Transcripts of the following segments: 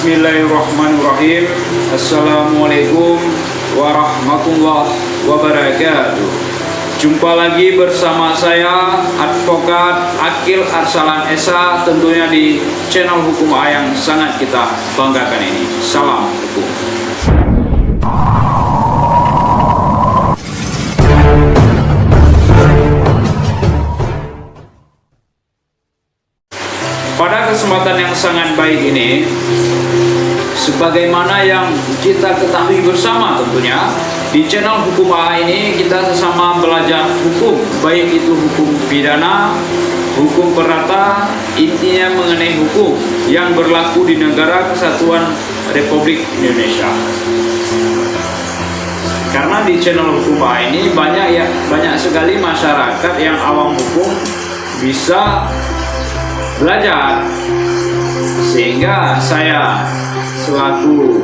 Bismillahirrahmanirrahim. Assalamualaikum warahmatullahi wabarakatuh. Jumpa lagi bersama saya Advokat Akil Arsalan Esa, tentunya di channel Hukum A yang sangat kita banggakan ini. Salam hukum. Pada kesempatan yang sangat baik ini, sebagaimana yang kita ketahui bersama tentunya, di channel Hukum A ini kita sesama belajar hukum, baik itu hukum pidana, hukum perdata, intinya mengenai hukum yang berlaku di negara kesatuan Republik Indonesia. Karena di channel Hukum A ini banyak sekali masyarakat yang awam hukum bisa belajar, sehingga saya selaku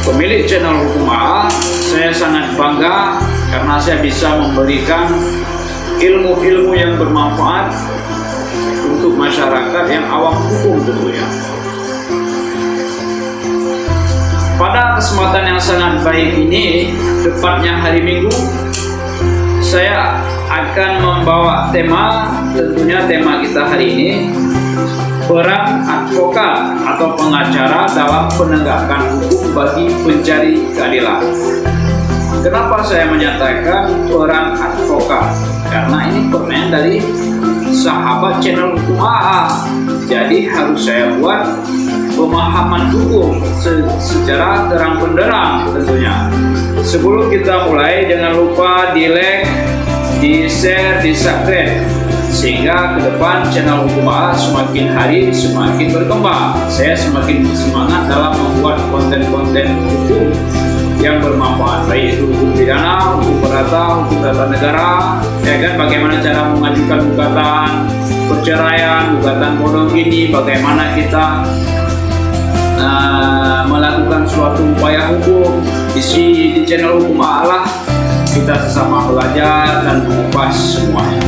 pemilik channel Hukum A, saya sangat bangga karena saya bisa memberikan ilmu-ilmu yang bermanfaat untuk masyarakat yang awam hukum tentunya. Pada kesempatan yang sangat baik ini, tepatnya hari Minggu, saya akan membawa tema, tentunya tema kita hari ini, peran advokat atau pengacara dalam penegakan hukum bagi pencari keadilan. Kenapa saya menyatakan peran advokat? Karena ini pertanyaan dari sahabat channel Hukum A. Jadi harus saya buat pemahaman hukum secara terang benderang tentunya. Sebelum kita mulai, jangan lupa di like, di share, di subscribe, sehingga ke depan channel Hukum A semakin hari semakin berkembang. Saya semakin semangat dalam membuat konten-konten hukum yang bermanfaat, baik itu hukum pidana, hukum perdata, hukum tata negara, ya kan, bagaimana cara mengajukan gugatan perceraian, gugatan monogami, bagaimana kita melakukan suatu upaya hukum. Di channel Hukum A lah kita sesama belajar dan mengupas semuanya.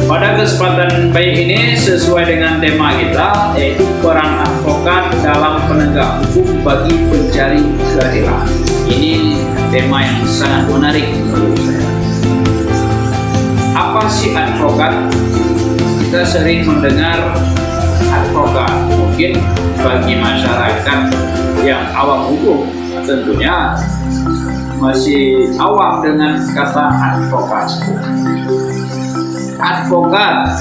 Pada kesempatan baik ini, sesuai dengan tema kita, yaitu peran advokat dalam penegak hukum bagi pencari keadilan. Ini tema yang sangat menarik menurut saya. Apa sih advokat? Kita sering mendengar advokat, mungkin bagi masyarakat yang awam hukum tentunya masih awam dengan kata advokat. Advokat,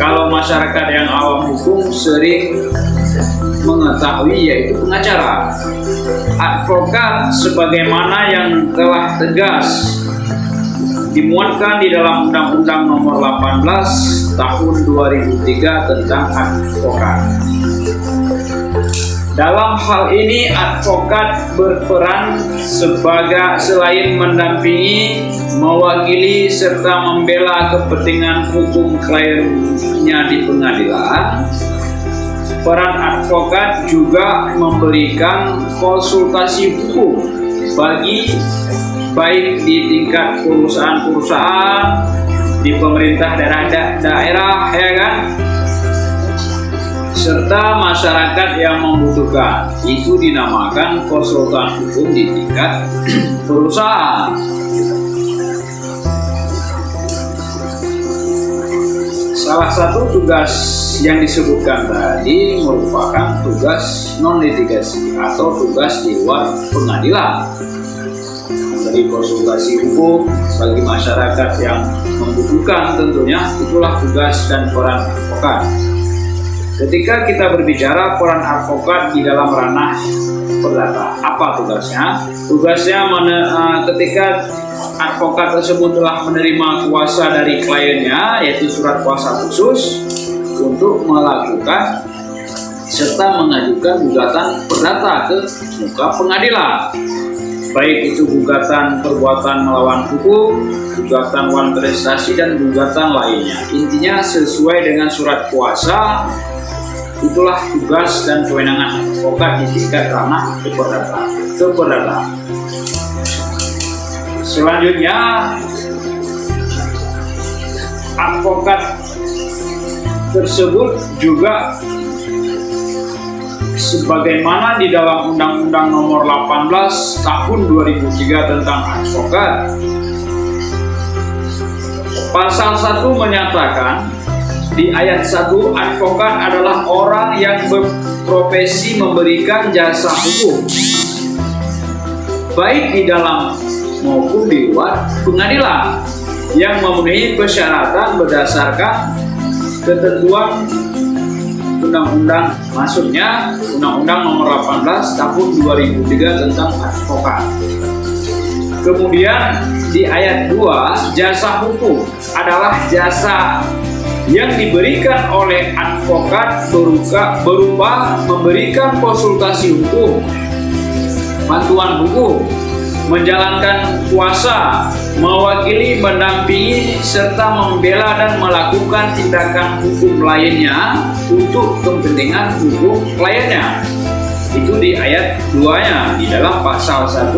kalau masyarakat yang awam hukum sering mengetahui, yaitu pengacara. Advokat sebagaimana yang telah tegas dimuatkan di dalam Undang-Undang Nomor 18 Tahun 2003 tentang advokat. Dalam hal ini, advokat berperan selain mendampingi, mewakili, serta membela kepentingan hukum kliennya di pengadilan. Peran advokat juga memberikan konsultasi hukum baik di tingkat perusahaan-perusahaan, di pemerintah daerah, ya kan, serta masyarakat yang membutuhkan. Itu dinamakan konsultan hukum di tingkat perusahaan. Salah satu tugas yang disebutkan tadi merupakan tugas non-litigasi atau tugas di luar pengadilan. Dari konsultasi hukum bagi masyarakat yang membutuhkan, tentunya itulah tugas dan peran advokat. Ketika kita berbicara peran advokat di dalam ranah perdata, apa tugasnya? Tugasnya ketika advokat tersebut telah menerima kuasa dari kliennya, yaitu surat kuasa khusus, untuk melakukan serta mengajukan gugatan perdata ke muka pengadilan. Baik itu gugatan perbuatan melawan hukum, gugatan wan prestasi, dan gugatan lainnya. Intinya sesuai dengan surat kuasa. Itulah tugas dan kewenangan advokat di tingkat ranah perdata. Selanjutnya, advokat tersebut juga sebagaimana di dalam Undang-Undang Nomor 18 Tahun 2003 tentang advokat. Pasal 1 menyatakan di ayat 1, advokat adalah orang yang berprofesi memberikan jasa hukum, baik di dalam maupun di luar pengadilan, yang memenuhi persyaratan berdasarkan ketentuan undang-undang, maksudnya Undang-Undang Nomor 18 Tahun 2003 tentang advokat. Kemudian di ayat 2, jasa hukum adalah jasa yang diberikan oleh advokat berupa memberikan konsultasi hukum, bantuan hukum, menjalankan kuasa, mewakili, mendampingi, serta membela dan melakukan tindakan hukum lainnya untuk kepentingan hukum kliennya. Itu di ayat 2-nya di dalam pasal 1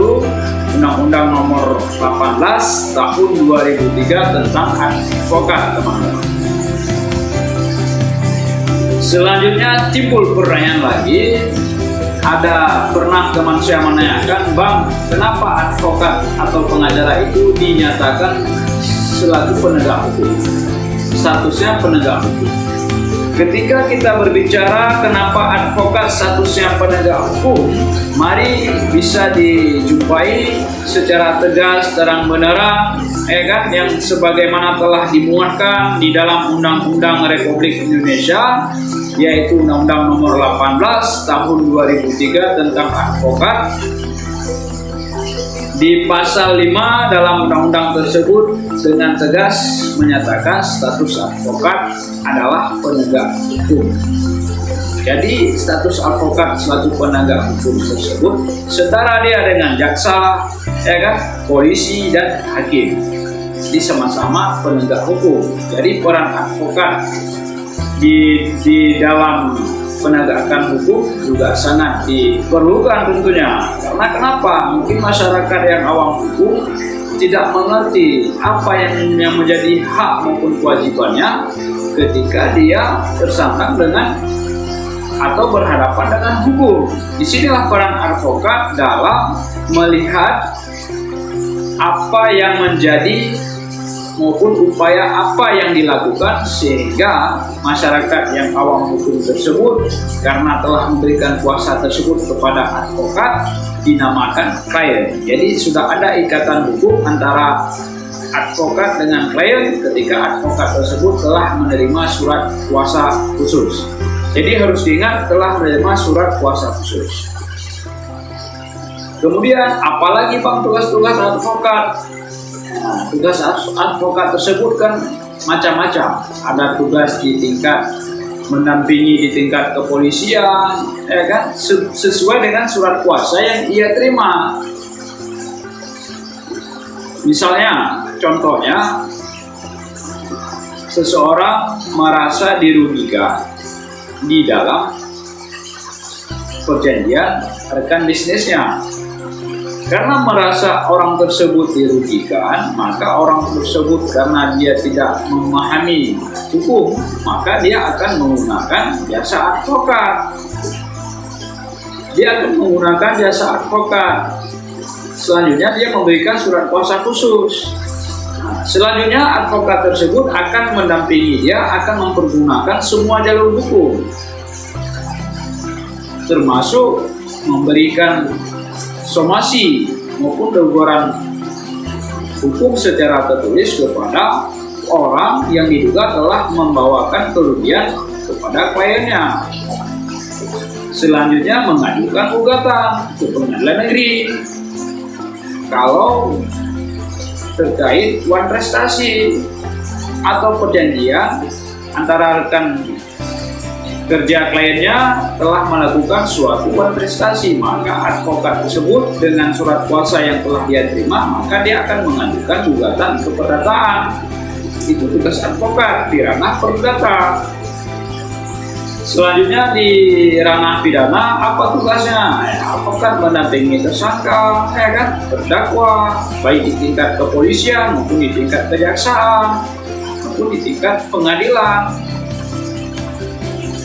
Undang-Undang Nomor 18 Tahun 2003 tentang advokat, teman-teman. Selanjutnya timbul pertanyaan lagi. Pernah teman saya menanyakan, Bang, kenapa advokat atau pengacara itu dinyatakan selaku penegak hukum, statusnya penegak hukum? Ketika kita berbicara kenapa advokat statusnya penegak hukum, mari bisa dijumpai secara tegas, terang benderang, yang sebagaimana telah dimuatkan di dalam Undang-Undang Republik Indonesia, yaitu Undang-Undang Nomor 18 Tahun 2003 tentang advokat. Di pasal 5 dalam undang-undang tersebut dengan tegas menyatakan status advokat adalah penegak hukum. Jadi status advokat selaku penegak hukum tersebut setara dia dengan jaksa, polisi dan hakim. Jadi sama-sama penegak hukum. Jadi peran advokat di dalam penegakan hukum juga sangat diperlukan tentunya. Karena kenapa? Mungkin masyarakat yang awam hukum tidak mengerti apa yang menjadi hak maupun kewajibannya ketika dia tersandang dengan atau berhadapan dengan hukum. Disinilah peran advokat dalam melihat apa yang menjadi maupun upaya apa yang dilakukan sehingga masyarakat yang awam hukum tersebut karena telah memberikan kuasa tersebut kepada advokat dinamakan klien. Jadi sudah ada ikatan hukum antara advokat dengan klien ketika advokat tersebut telah menerima surat kuasa khusus. Jadi harus diingat telah menerima surat kuasa khusus. Kemudian apalagi Bang tugas-tugas advokat? Tugas advokat tersebut kan macam-macam. Ada tugas di tingkat mendampingi di tingkat kepolisian, sesuai dengan surat kuasa yang ia terima. Misalnya, contohnya, seseorang merasa dirugikan di dalam perjanjian rekan bisnisnya. Karena merasa orang tersebut dirugikan, maka orang tersebut karena dia tidak memahami hukum, maka dia akan menggunakan jasa advokat. Dia akan menggunakan jasa advokat. Selanjutnya dia memberikan surat kuasa khusus. Selanjutnya advokat tersebut akan mendampingi dia, akan mempergunakan semua jalur hukum, termasuk memberikan somasi maupun teguran hukum secara tertulis kepada orang yang diduga telah membawakan kerugian kepada kliennya. Selanjutnya mengajukan gugatan ke pengadilan negeri kalau terkait uang prestasi atau perjanjian antara rekan kerja kliennya telah melakukan suatu prestasi, maka advokat tersebut dengan surat kuasa yang telah dia terima, maka dia akan mengajukan gugatan keperdataan. Itu tugas advokat di ranah perdata. Selanjutnya di ranah pidana, apa tugasnya? Advokat mendampingi tersangka, terdakwa, baik di tingkat kepolisian maupun di tingkat kejaksaan maupun di tingkat pengadilan.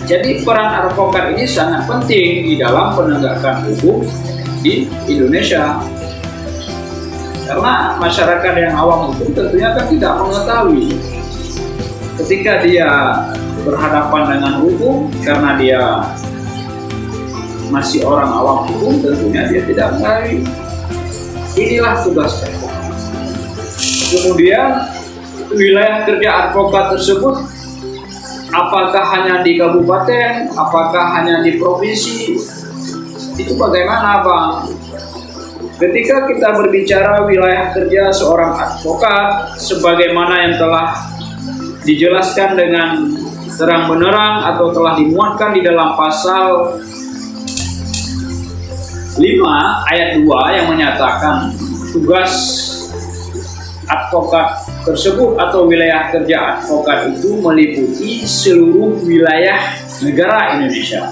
Jadi peran advokat ini sangat penting di dalam penegakan hukum di Indonesia. Karena masyarakat yang awam itu tentunya kan tidak mengetahui ketika dia berhadapan dengan hukum, karena dia masih orang awam hukum, tentunya dia tidak mengetahui. Inilah tugas advokat. Kemudian wilayah kerja advokat tersebut apakah hanya di kabupaten, apakah hanya di provinsi, itu bagaimana Bang? Ketika kita berbicara wilayah kerja seorang advokat, sebagaimana yang telah dijelaskan dengan terang benderang atau telah dimuatkan di dalam pasal 5 ayat 2 yang menyatakan tugas advokat tersebut atau wilayah kerja advokat itu meliputi seluruh wilayah negara Indonesia.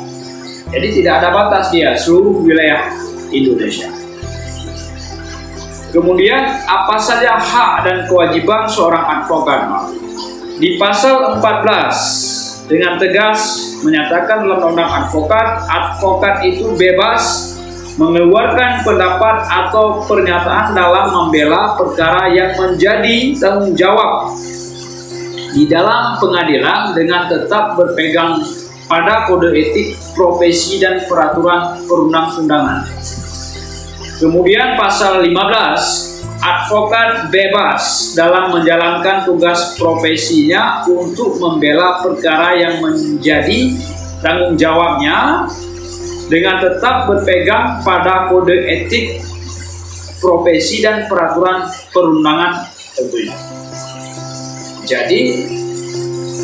Jadi tidak ada batas dia, seluruh wilayah Indonesia. Kemudian apa saja hak dan kewajiban seorang advokat? Di pasal 14 dengan tegas menyatakan dalam undang-undang advokat, advokat itu bebas mengeluarkan pendapat atau pernyataan dalam membela perkara yang menjadi tanggung jawab di dalam pengadilan dengan tetap berpegang pada kode etik profesi dan peraturan perundang-undangan. Kemudian pasal 15, advokat bebas dalam menjalankan tugas profesinya untuk membela perkara yang menjadi tanggung jawabnya dengan tetap berpegang pada kode etik profesi dan peraturan perundangan tentunya. Jadi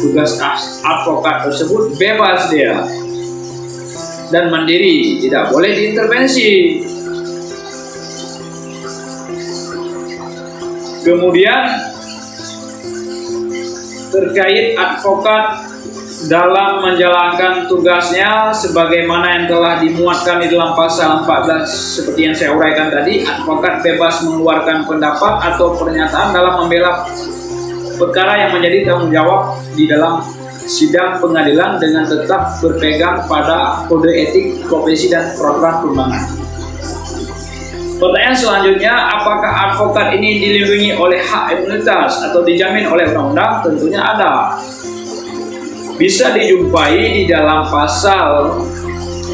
tugas advokat tersebut bebas dia dan mandiri, tidak boleh diintervensi. Kemudian terkait advokat dalam menjalankan tugasnya sebagaimana yang telah dimuatkan di dalam pasal 14 seperti yang saya uraikan tadi, advokat bebas mengeluarkan pendapat atau pernyataan dalam membela perkara yang menjadi tanggung jawab di dalam sidang pengadilan dengan tetap berpegang pada kode etik profesi dan peraturan perundangan. Pertanyaan selanjutnya, apakah advokat ini dilindungi oleh hak imunitas atau dijamin oleh undang-undang? Tentunya ada. Bisa dijumpai di dalam pasal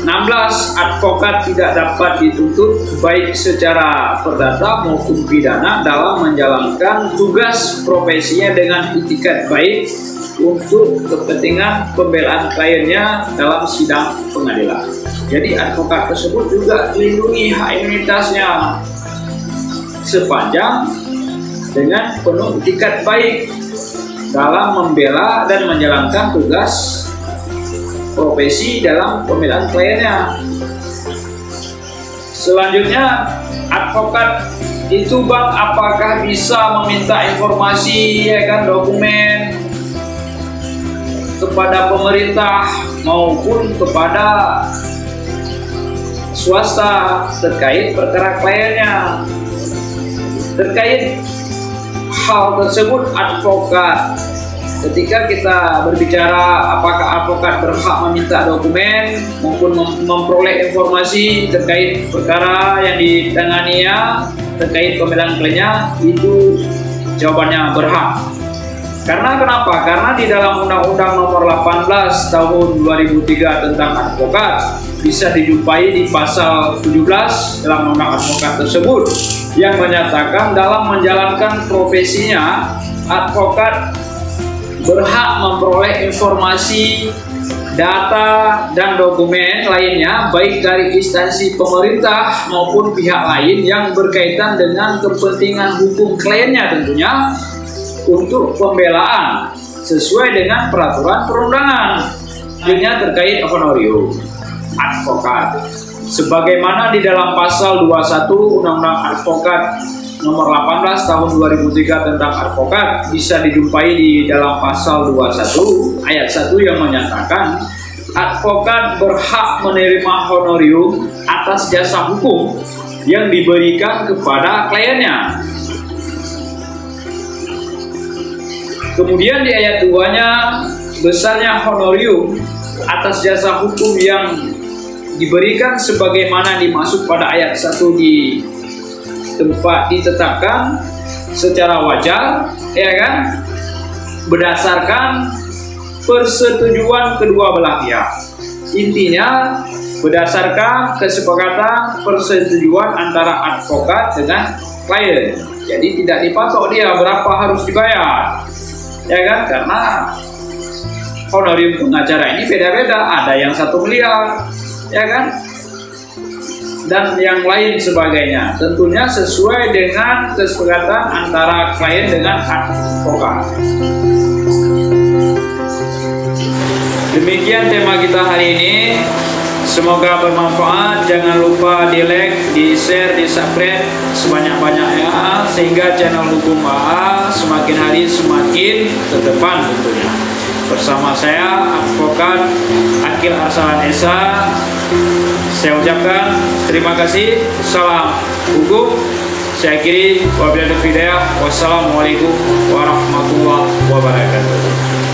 16, advokat tidak dapat dituntut baik secara perdata maupun pidana dalam menjalankan tugas profesinya dengan itikat baik untuk kepentingan pembelaan kliennya dalam sidang pengadilan. Jadi advokat tersebut juga dilindungi hak imunitasnya sepanjang dengan penuh itikat baik dalam membela dan menjalankan tugas profesi dalam pembelaan kliennya. Selanjutnya, advokat itu Bang, apakah bisa meminta informasi dokumen kepada pemerintah maupun kepada swasta terkait perkara kliennya? Terkait hal tersebut, advokat, ketika kita berbicara apakah advokat berhak meminta dokumen maupun memperoleh informasi terkait perkara yang ditanganinya terkait pembelaan kliennya, itu jawabannya berhak. Karena kenapa? Karena di dalam Undang-Undang Nomor 18 Tahun 2003 tentang advokat bisa dijumpai di pasal 17 dalam Undang Advokat tersebut yang menyatakan dalam menjalankan profesinya, advokat berhak memperoleh informasi, data, dan dokumen lainnya baik dari instansi pemerintah maupun pihak lain yang berkaitan dengan kepentingan hukum kliennya tentunya untuk pembelaan sesuai dengan peraturan perundangan yang terkait honorium advokat. Sebagaimana di dalam pasal 21 Undang-Undang Advokat Nomor 18 Tahun 2003 tentang advokat bisa dijumpai di dalam pasal 21 ayat 1 yang menyatakan advokat berhak menerima honorium atas jasa hukum yang diberikan kepada kliennya. Kemudian di ayat 2-nya, besarnya honorium atas jasa hukum yang diberikan sebagaimana dimaksud pada ayat 1 di tempat ditetapkan secara wajar, ya kan, berdasarkan persetujuan kedua belah pihak. Intinya berdasarkan kesepakatan persetujuan antara advokat dengan klien. Jadi tidak dipatok dia berapa harus dibayar, ya kan, karena honorarium pengacara ini beda-beda, ada yang 1 miliar, ya kan, dan yang lain sebagainya. Tentunya sesuai dengan kesepakatan antara klien dengan advokat. Demikian tema kita hari ini. Semoga bermanfaat. Jangan lupa di like, di share, di subscribe sebanyak-banyaknya sehingga channel Hukum AA semakin hari semakin ke depan tentunya. Bersama saya Advokat Akil Arsalan Esa, saya ucapkan terima kasih. Salam hukum. Saya akhiri wabillahi taufiq. Wassalamualaikum warahmatullahi wabarakatuh.